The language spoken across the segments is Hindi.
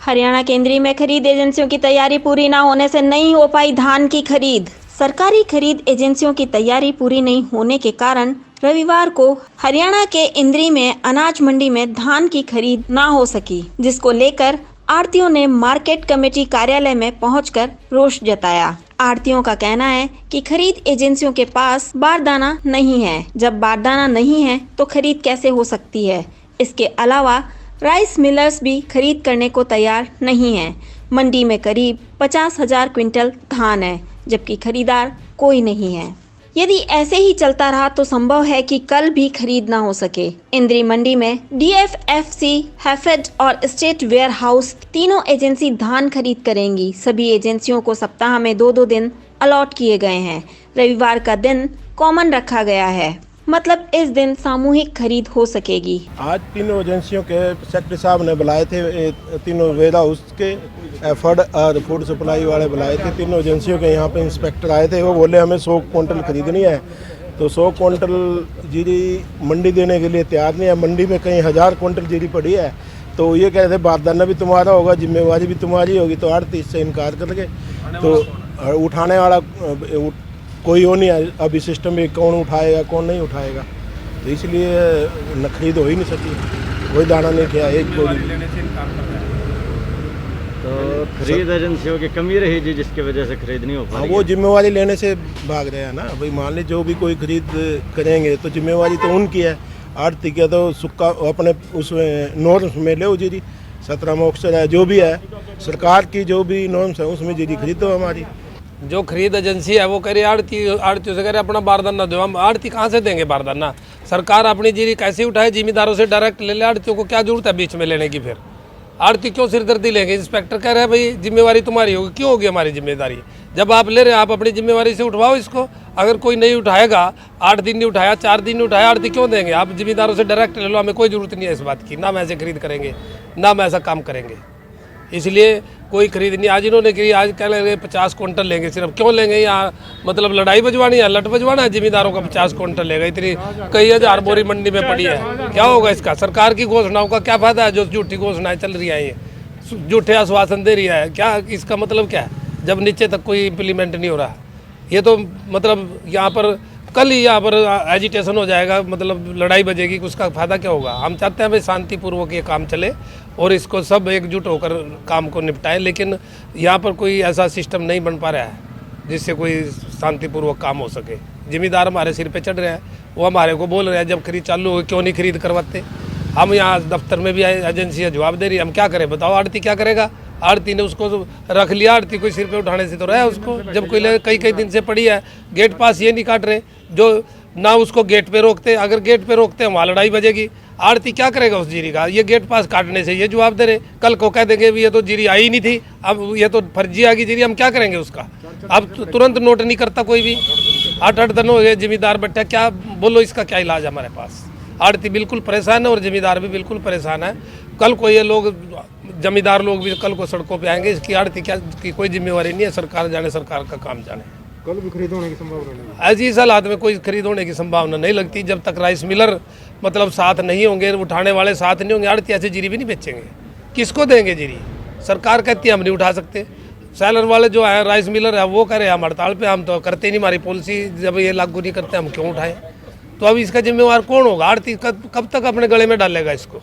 हरियाणा केंद्रीय में खरीद एजेंसियों की तैयारी पूरी न होने से नहीं हो पाई धान की खरीद। सरकारी खरीद एजेंसियों की तैयारी पूरी नहीं होने के कारण रविवार को हरियाणा के इंद्री में अनाज मंडी में धान की खरीद न हो सकी, जिसको लेकर आढ़तियों ने मार्केट कमेटी कार्यालय में पहुंचकर रोष जताया। आढ़तियों का कहना है कि खरीद एजेंसियों के पास बारदाना नहीं है। जब बारदाना नहीं है तो खरीद कैसे हो सकती है। इसके अलावा राइस मिलर्स भी खरीद करने को तैयार नहीं है। मंडी में करीब 50,000 क्विंटल धान है, जबकि खरीदार कोई नहीं है। यदि ऐसे ही चलता रहा तो संभव है कि कल भी खरीद न हो सके। इंद्री मंडी में DFFC, हैफेड और स्टेट वेयर हाउस तीनों एजेंसी धान खरीद करेंगी। सभी एजेंसियों को सप्ताह में 2-2 दिन अलॉट किए गए हैं। रविवार का दिन कॉमन रखा गया है, मतलब इस दिन सामूहिक खरीद हो सकेगी। आज तीनों एजेंसियों के सेक्रेटरी साहब ने बुलाए थे, तीनों वेयर हाउस के एफर्ड और फूड सप्लाई वाले बुलाए थे। तीनों एजेंसियों के यहाँ पे इंस्पेक्टर आए थे। वो बोले हमें 100 क्विंटल खरीदनी है, तो 100 क्विंटल जीरी मंडी देने के लिए तैयार नहीं है। मंडी में कई 1000 क्विंटल जीरी पड़ी है, तो ये कह रहे थे बारदाना भी तुम्हारा होगा, जिम्मेवारी भी तुम्हारी होगी। तो आढ़ती इससे इनकार कर गए। तो उठाने वाला कोई हो नहीं है। अभी सिस्टम में कौन उठाएगा कौन नहीं उठाएगा, तो इसलिए न खरीद हो ही नहीं सकी। कोई दाना नहीं किया एक कोई। तो खरीद एजेंसियों की कमी रही जी, जिसकी वजह से खरीद नहीं हो पा रही। वो जिम्मेवारी लेने से भाग रहे हैं ना भाई। मान ली जो भी कोई खरीद करेंगे तो जिम्मेवारी तो उनकी है। आढ़ती के तो सुक्का अपने उसमें नॉर्म्स में ले जीरी 17 मॉक्सर है, जो भी है सरकार की जो भी नॉर्म्स है उसमें जीरी खरीदो। हमारी जो खरीद एजेंसी है वो कह रही आढ़तियों से कह रहे अपना बारदाना दो। हम आढ़ती कहाँ से देंगे बारदाना? सरकार अपनी जीरी कैसे उठाए? जिम्मेदारों से डायरेक्ट ले ले। आढ़तियों को क्या जरूरत है बीच में लेने की? फिर आढ़ती क्यों सिरदर्दी लेंगे? इंस्पेक्टर कह रहे हैं भाई जिम्मेवारी तुम्हारी होगी। क्यों होगी हमारी जिम्मेदारी? जब आप ले रहे हैं आप अपनी जिम्मेवारी से उठवाओ इसको। अगर कोई नहीं उठाएगा, 8 दिन नहीं उठाया, 4 दिन नहीं उठाया, आढ़ती क्यों देंगे? आप जिम्मेदारों से डायरेक्ट ले लो। हमें कोई जरूरत नहीं है इस बात की, ना हम ऐसे खरीद करेंगे, ना हम ऐसा काम करेंगे। इसलिए कोई खरीद नहीं। आज इन्होंने कही, आज कह लेंगे 50 क्विंटल लेंगे सिर्फ। क्यों लेंगे? यहाँ मतलब लड़ाई बजवानी है, लट बजवाना है? जिम्मेदारों का 50 क्विंटल लेगा? इतनी कई 1000 बोरी मंडी में पड़ी है, क्या होगा इसका? सरकार की घोषणाओं का क्या फायदा है? जो झूठी घोषणाएं चल रही है, ये झूठे आश्वासन दे रही है, क्या इसका मतलब क्या है जब नीचे तक कोई इम्प्लीमेंट नहीं हो रहा? ये तो मतलब यहाँ पर कल ही यहाँ पर एजिटेशन हो जाएगा, मतलब लड़ाई बजेगी। उसका फायदा क्या होगा? हम चाहते हैं भाई शांतिपूर्वक ये काम चले और इसको सब एकजुट होकर काम को निपटाएं, लेकिन यहाँ पर कोई ऐसा सिस्टम नहीं बन पा रहा है जिससे कोई शांतिपूर्वक काम हो सके। जिम्मेदार हमारे सिर पे चढ़ रहे हैं, वो हमारे को बोल रहे हैं जब खरीद चालू हो क्यों नहीं खरीद करवाते। हम यहाँ दफ्तर में भी एजेंसियाँ जवाब दे रही है, हम क्या करें बताओ? आढ़ती क्या करेगा? आढ़ती ने उसको रख लिया, आढ़ती कोई सिर पे उठाने से तो रहा है उसको। जब कोई कई दिन से पड़ी है, गेट पास ये नहीं काट रहे, जो ना उसको गेट पे रोकते। अगर गेट पे रोकते हैं वहाँ लड़ाई बजेगी। आढ़ती क्या करेगा उस जीरी का? ये गेट पास काटने से ये जवाब दे रहे। कल को कह देंगे ये तो जीरी आई नहीं थी, अब ये तो फर्जी आ गई जीरी, हम क्या करेंगे उसका? अब तुरंत नोट नहीं करता कोई भी। 8-8 दिन हो गए जिम्मेदार बैठा, क्या बोलो इसका क्या इलाज है हमारे पास? आढ़ती बिल्कुल परेशान है और जिम्मेदार भी बिल्कुल परेशान है। कल को ये लोग जमींदार लोग भी कल को सड़कों पे आएंगे। इसकी आढ़ती क्या की कोई जिम्मेवारी नहीं है। सरकार जाने, सरकार का काम जाने। कल भी खरीद होने की संभावना नहीं? ऐसी इस हालात में कोई खरीद होने की संभावना नहीं लगती जब तक राइस मिलर मतलब साथ नहीं होंगे, उठाने वाले साथ नहीं होंगे। आढ़ती ऐसे जीरी भी नहीं बेचेंगे। किसको देंगे जीरी? सरकार कहती है हम नहीं उठा सकते। सेलर वाले जो है, राइस मिलर है, वो कह रहे हैं हम हड़ताल पे, हम तो करते नहीं, हमारी पॉलिसी जब ये लागू नहीं करते हम क्यों उठाएं? तो अब इसका जिम्मेवार कौन होगा? आढ़ती कब तक अपने गले में डालेगा इसको?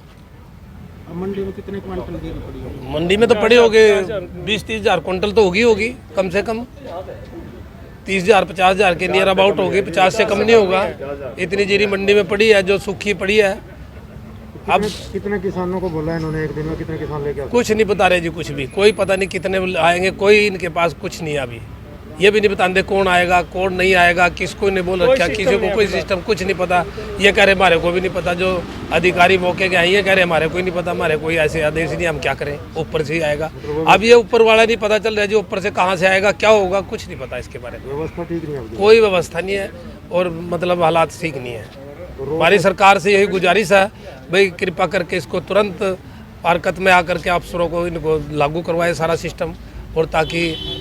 मंडी में कितने क्विंटल जीरी पड़ी होगी? मंडी में तो पड़ी होगी 20-30 हज़ार क्विंटल तो होगी कम से कम। 30,000 50,000 के नियर अबाउट होगी, 50 से कम नहीं होगा। इतनी जीरी मंडी में पड़ी है जो सूखी पड़ी है। अब कितने किसानों को बोला है इन्होंने? एक दिन में कितने किसान लेके आए? कुछ नहीं बता रहे जी, कुछ भी कोई पता नहीं कितने आएंगे, कोई इनके पास कुछ नहीं है अभी। ये भी नहीं बताते कौन आएगा कौन नहीं आएगा, किसको नहीं बोल रखा, किसी को कोई सिस्टम कुछ नहीं पता। ये कह रहे हमारे को भी नहीं पता। जो अधिकारी मौके के आए ये कह रहे हमारे को ही नहीं पता, हमारे कोई ऐसे आदेश नहीं, हम क्या करें? ऊपर से ही आएगा। अब ये ऊपर वाला नहीं पता चल रहा है जी ऊपर से कहाँ से आएगा, क्या होगा, कुछ नहीं पता इसके बारे में। व्यवस्था ठीक नहीं है, कोई व्यवस्था नहीं है और मतलब हालात ठीक नहीं है। हमारी सरकार से यही गुजारिश है भाई कृपा करके इसको तुरंत हरकत में आकर के अफसरों को इनको लागू करवाए सारा सिस्टम, और ताकि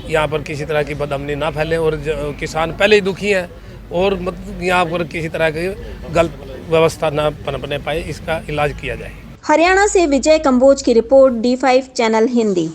यहाँ पर किसी तरह की बदअमनी ना फैले। और किसान पहले ही दुखी हैं और मतलब यहाँ पर किसी तरह की गलत व्यवस्था ना पनपने पाए, इसका इलाज किया जाए। हरियाणा से विजय कंबोज की रिपोर्ट D5 चैनल हिंदी।